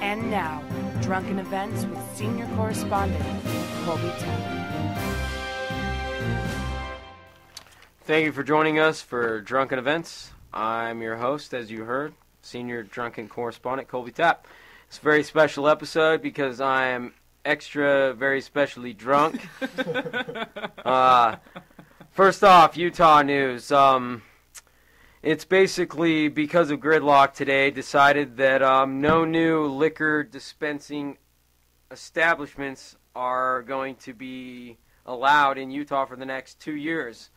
And now, Drunken Events with senior correspondent Colby Tapp. Thank you for joining us for Drunken Events. I'm your host, as you heard, senior drunken correspondent Colby Tapp. It's a very special episode because I am very specially drunk. First off, Utah news. It's basically because of gridlock today decided that no new liquor dispensing establishments are going to be allowed in Utah for the next 2 years.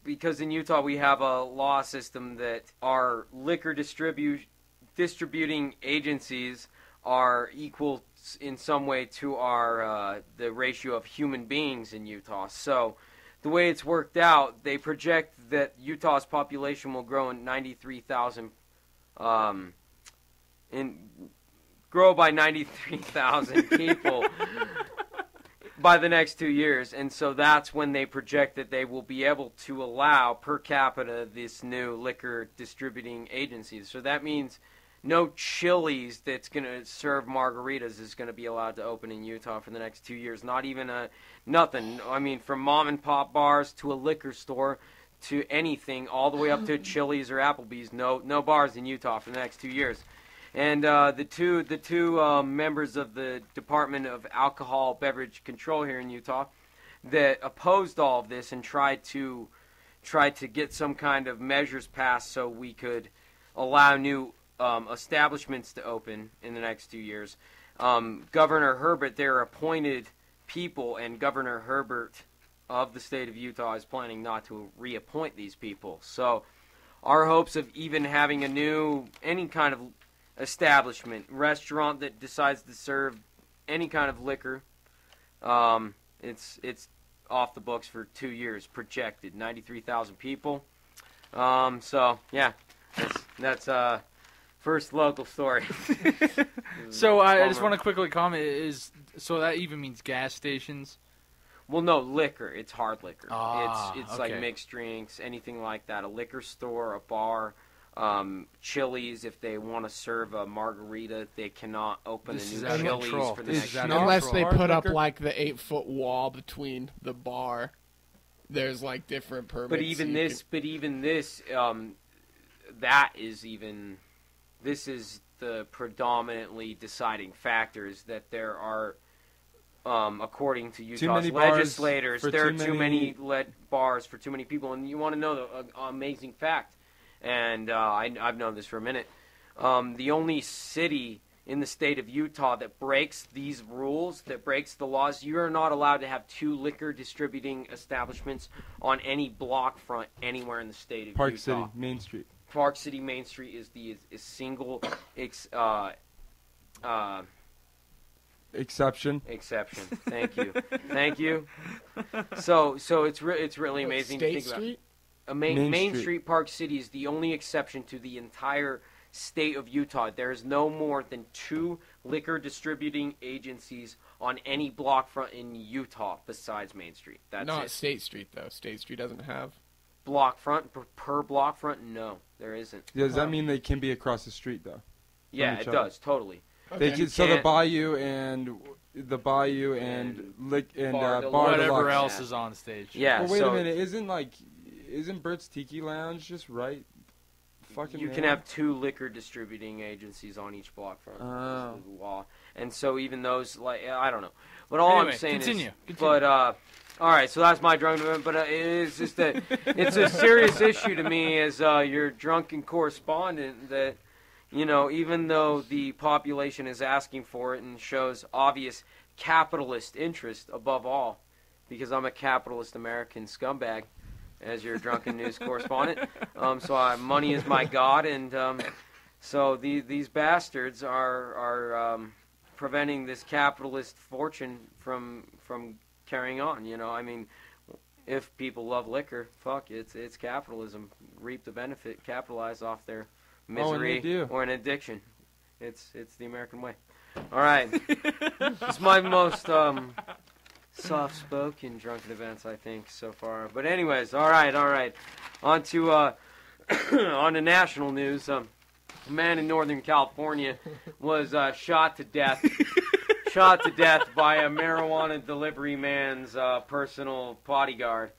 Because in Utah we have a law system that our liquor distributing agencies are equal in some way to our the ratio of human beings in Utah. So the way it's worked out, they project that Utah's population will grow in 93,000 grow by 93,000 people by the next 2 years, and so that's when they project that they will be able to allow per capita this new liquor distributing agencies. So that means no Chili's that's going to serve margaritas is going to be allowed to open in Utah for the next 2 years. Not even nothing. I mean, from mom and pop bars to a liquor store to anything, all the way up to Chili's or Applebee's. No bars in Utah for the next 2 years. And the two members of the Department of Alcohol Beverage Control here in Utah that opposed all of this and tried to get some kind of measures passed so we could allow new establishments to open in the next 2 years. Governor Herbert, they're appointed people, and Governor Herbert of the state of Utah is planning not to reappoint these people. So our hopes of even having any kind of establishment, restaurant that decides to serve any kind of liquor, it's off the books for 2 years, projected 93,000 people. So yeah, that's first local story. So I just want to quickly comment, so that even means gas stations? Well, no, liquor. It's hard liquor. It's okay. like mixed drinks, anything like that. A liquor store, a bar, Chili's. If they want to serve a margarita, they cannot open a new Chili's for the next year. Unless they put up like the 8-foot wall between the bar. There's like different permits. But even this, this is the predominantly deciding factors that there are, according to Utah's legislators, there are too many bars for too many people. And you want to know the amazing fact, and I've known this for a minute, the only city in the state of Utah that breaks these rules, that breaks the laws, you are not allowed to have 2 liquor distributing establishments on any block front anywhere in the state of Park Utah. City, Main Street. Park City Main Street is the single exception. Thank you. So it's really amazing to think Street? about. Main Street, Park City is the only exception to the entire state of Utah. There is no more than 2 liquor distributing agencies on any block front in Utah besides Main Street. That's not it. State Street though. State Street doesn't have block front per block front. No, there isn't. Does that mean they can be across the street though? Yeah, it does totally. Okay. So the Bayou and Bar whatever Deluxe. else is on stage. Yeah. Well, wait a minute. Isn't Bert's Tiki Lounge just right? You can have 2 liquor distributing agencies on each block front. This is the law, and so even those, like, I don't know. But all I'm saying continue. But all right, so that's my drunk event. But it's just that it's a serious issue to me as your drunken correspondent. That even though the population is asking for it and shows obvious capitalist interest above all, because I'm a capitalist American scumbag. As your drunken news correspondent, so money is my god, and so these bastards are preventing this capitalist fortune from carrying on. I mean, if people love liquor, fuck, it's capitalism. Reap the benefit, capitalize off their misery or an addiction. It's the American way. All right, it's my most soft-spoken drunken events, I think, so far. But anyways, all right. On to national news. A man in Northern California was shot to death. Shot to death by a marijuana delivery man's personal bodyguard.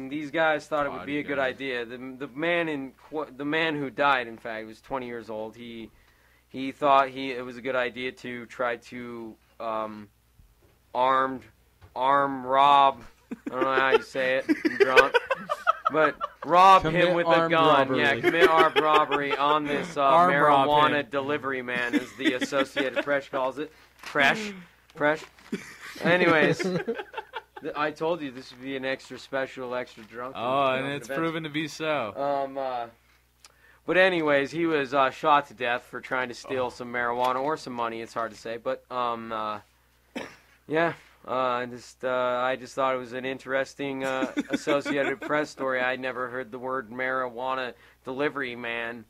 These guys thought it would be a good idea. The man who died, in fact, was 20 years old. He thought it was a good idea to try to arm rob. I don't know how you say it. I'm drunk. But rob him with a gun. Robbery. Yeah, commit armed robbery on this Arm rob marijuana him. delivery man, as the Associated Press calls it. Fresh. Anyways, I told you this would be an extra special, extra drunk. Oh, and it's proven to be so. But anyways, he was shot to death for trying to steal some marijuana or some money. It's hard to say, but yeah. I just thought it was an interesting Associated Press story. I'd never heard the word marijuana delivery man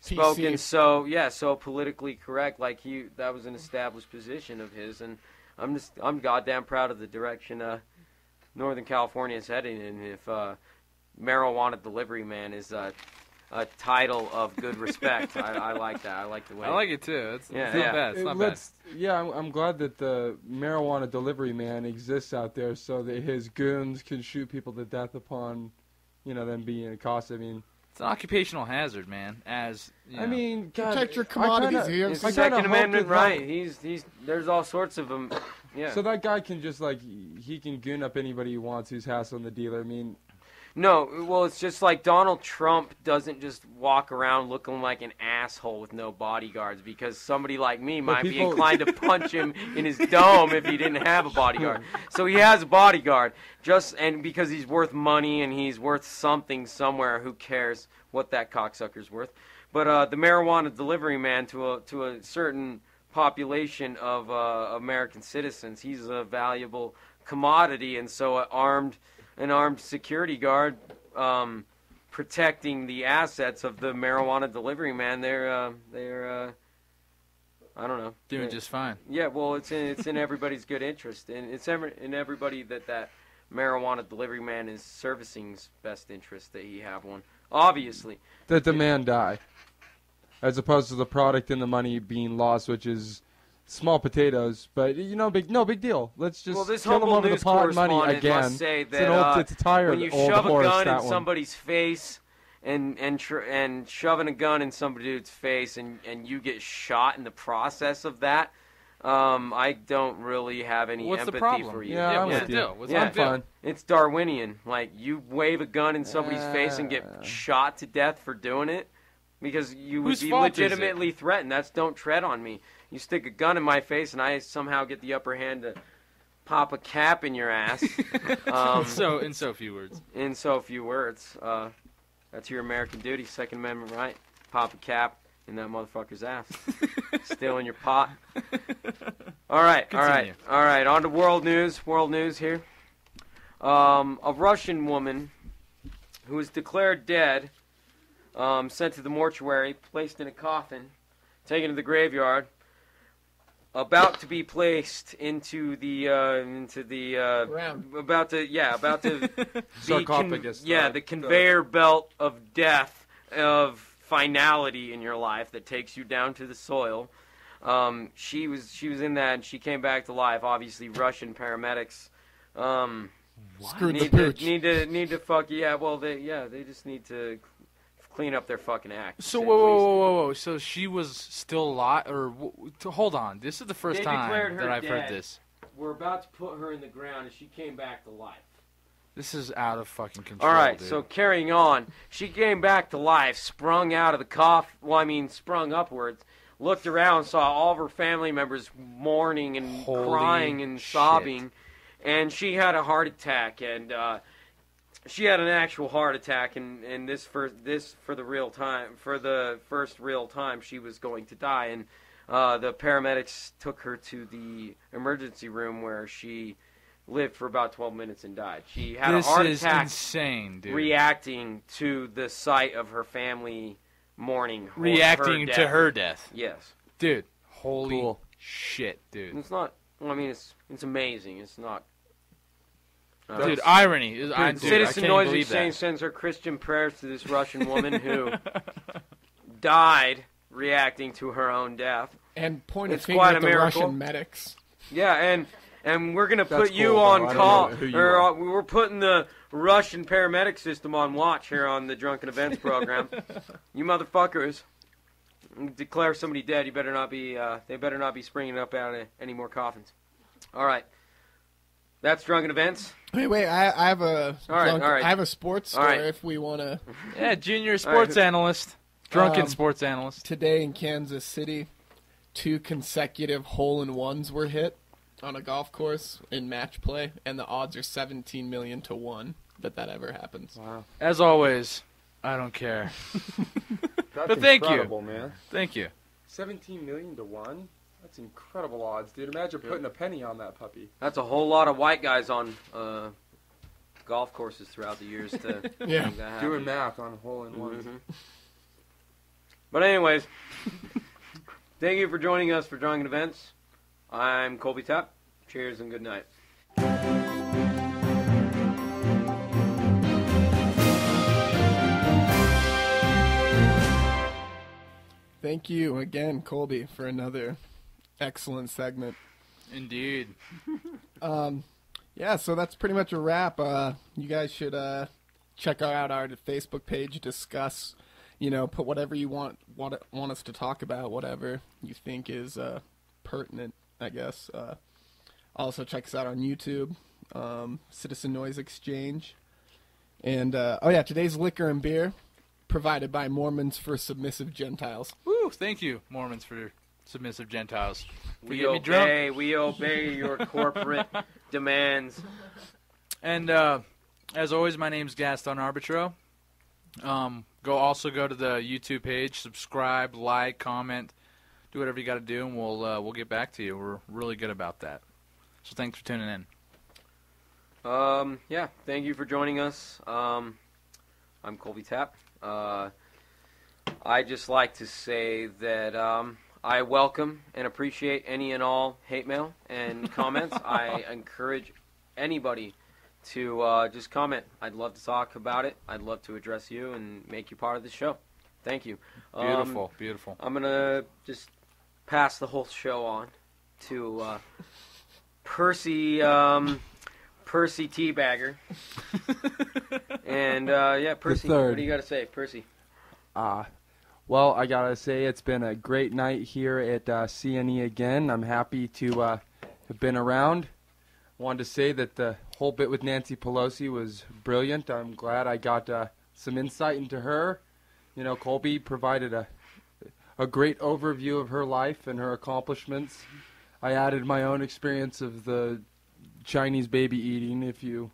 spoken so politically correct. Like that was an established position of his, and I'm goddamn proud of the direction Northern California is heading in. If marijuana delivery man is a title of good respect. I like that. I like the way. I like it too. It's not bad. It's not bad. Yeah, I'm glad that the marijuana delivery man exists out there so that his goons can shoot people to death upon, them being accosted. I mean, it's an occupational hazard, man. As I mean, God, protect your commodities. It's the Second Amendment right. There's all sorts of them. Yeah. So that guy can just he can goon up anybody he wants who's hassling the dealer. I mean. No, well, it's just like Donald Trump doesn't just walk around looking like an asshole with no bodyguards, because somebody like me might be inclined to punch him in his dome if he didn't have a bodyguard. So he has a bodyguard, and because he's worth money and he's worth something somewhere. Who cares what that cocksucker's worth? But the marijuana delivery man to a certain population of American citizens, he's a valuable commodity, and so an armed security guard protecting the assets of the marijuana delivery man. They're I don't know, doing just fine. Yeah, well, it's in everybody's good interest, and it's in everybody that marijuana delivery man is servicing's best interest that he have one. Obviously, that the man die, as opposed to the product and the money being lost, which is small potatoes, but no big deal. Let's just this kill them humble over the news pot money correspondent again. must say that it's a tired when you old shove a horse, gun in that one. somebody's face and shoving a gun in some dude's face and you get shot in the process of that, I don't really have any What's the empathy problem? for you. Yeah, what's the deal? What's the deal? Fine. It's Darwinian. Like, you wave a gun in somebody's face and get shot to death for doing it because you would Whose be fault is it? legitimately threatened. That's don't tread on me. You stick a gun in my face and I somehow get the upper hand to pop a cap in your ass. In so few words. In so few words. That's your American duty, Second Amendment right. Pop a cap in that motherfucker's ass. Still in your pot. All right. On to world news. World news here. A Russian woman who was declared dead, sent to the mortuary, placed in a coffin, taken to the graveyard, about to be placed into the about to sarcophagus. The conveyor belt of death, of finality in your life that takes you down to the soil. She was in that, and she came back to life. Obviously, Russian paramedics need to fuck they just need to clean up their fucking act. So whoa! So she was still alive, or hold on? This is the first time that I've heard this. We're about to put her in the ground, and she came back to life. This is out of fucking control. All right, dude. so carrying on, she came back to life, sprung out of the coffin. Well, I mean, sprung upwards. Looked around, saw all of her family members mourning and crying and sobbing, and she had a heart attack, and she had an actual heart attack, and this for the first real time she was going to die, and the paramedics took her to the emergency room where she lived for about 12 minutes and died. She had a heart attack. This is insane, dude. Reacting to the sight of her family mourning. Reacting to her death. Yes. Dude, holy shit, dude. It's not. Well, I mean, it's amazing. It's not. Dude, irony. Citizen Noise Exchange sends her Christian prayers to this Russian woman who died reacting to her own death. And pointed It's finger quite at a the miracle. Russian medics. Yeah, and we're gonna That's put you cool, on though. I don't call. know who you Or are. we're putting the Russian paramedic system on watch here on the Drunken Events program. You motherfuckers declare somebody dead. You better not be. They better not be springing up out of any more coffins. All right, that's Drunken Events. Wait, I have a All right. I have a sports All story right. if we want to. Yeah, junior sports analyst. Drunken sports analyst. Today in Kansas City, 2 consecutive hole-in-ones were hit on a golf course in match play, and the odds are 17 million to 1 that ever happens. Wow. As always, I don't care. That's But thank you. incredible, man. Thank you. 17 million to 1? That's incredible odds, dude. Imagine putting a penny on that puppy. That's a whole lot of white guys on golf courses throughout the years to Yeah. make that happen. Doing math on hole-in-ones. But anyways, thank you for joining us for Drunken Events. I'm Colby Tapp. Cheers and good night. Thank you again, Colby, for another excellent segment. Indeed. Yeah, so that's pretty much a wrap. You guys should check out our Facebook page, discuss, put whatever you want us to talk about, whatever you think is pertinent, I guess. Also check us out on YouTube, Citizen Noise Exchange. And, today's liquor and beer provided by Mormons for Submissive Gentiles. Woo! Thank you, Mormons, for submissive Gentiles. We obey your corporate demands. And as always, my name's Gaston Arbitro. Go to the YouTube page, subscribe, like, comment, do whatever you got to do, and we'll get back to you. We're really good about that. So thanks for tuning in. Thank you for joining us. I'm Colby Tapp. I just like to say that I welcome and appreciate any and all hate mail and comments. I encourage anybody to just comment. I'd love to talk about it. I'd love to address you and make you part of the show. Thank you. Beautiful. I'm going to just pass the whole show on to Percy Teabagger. And, Percy, what do you got to say? Percy. Well, I gotta say it's been a great night here at C.N.E. again. I'm happy to have been around. Wanted to say that the whole bit with Nancy Pelosi was brilliant. I'm glad I got some insight into her. Colby provided a great overview of her life and her accomplishments. I added my own experience of the Chinese baby eating, if you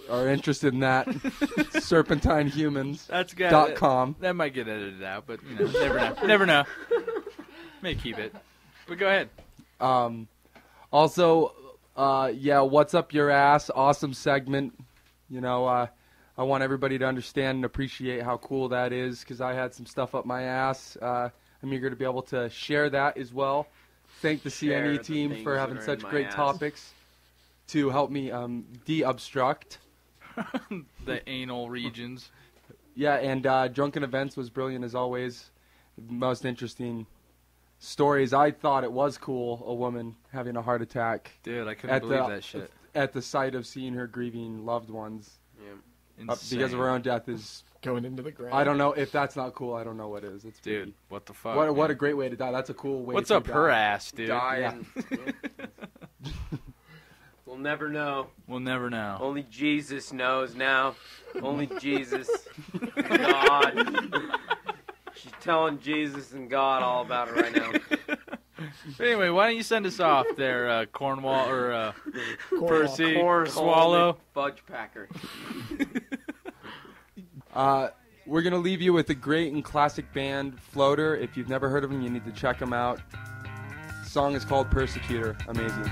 are interested in that. SerpentineHumans.com. That might get edited out, but never know. May keep it. But go ahead. Also, what's up your ass? Awesome segment. I want everybody to understand and appreciate how cool that is because I had some stuff up my ass. I'm eager to be able to share that as well. Thank the C.N.E. team for having such great topics to help me de-obstruct. The anal regions. Yeah, and Drunken Events was brilliant as always. Most interesting stories. I thought it was cool, a woman having a heart attack. Dude, I couldn't believe that shit. At the sight of seeing her grieving loved ones. Yeah. Because of her own death is... Going into the ground. I don't know. If that's not cool, I don't know what is. It's dude, pretty. What the fuck? What a great way to die. That's a cool way What's to up die. her ass, dude? We'll never know. We'll never know. Only Jesus knows now. Only Jesus. God. She's telling Jesus and God all about it right now. But anyway, why don't you send us off there, Cornwall or Percy Swallow Fudge Packer. We're going to leave you with a great and classic band, Floater. If you've never heard of them, you need to check them out. The song is called Persecutor. Amazing.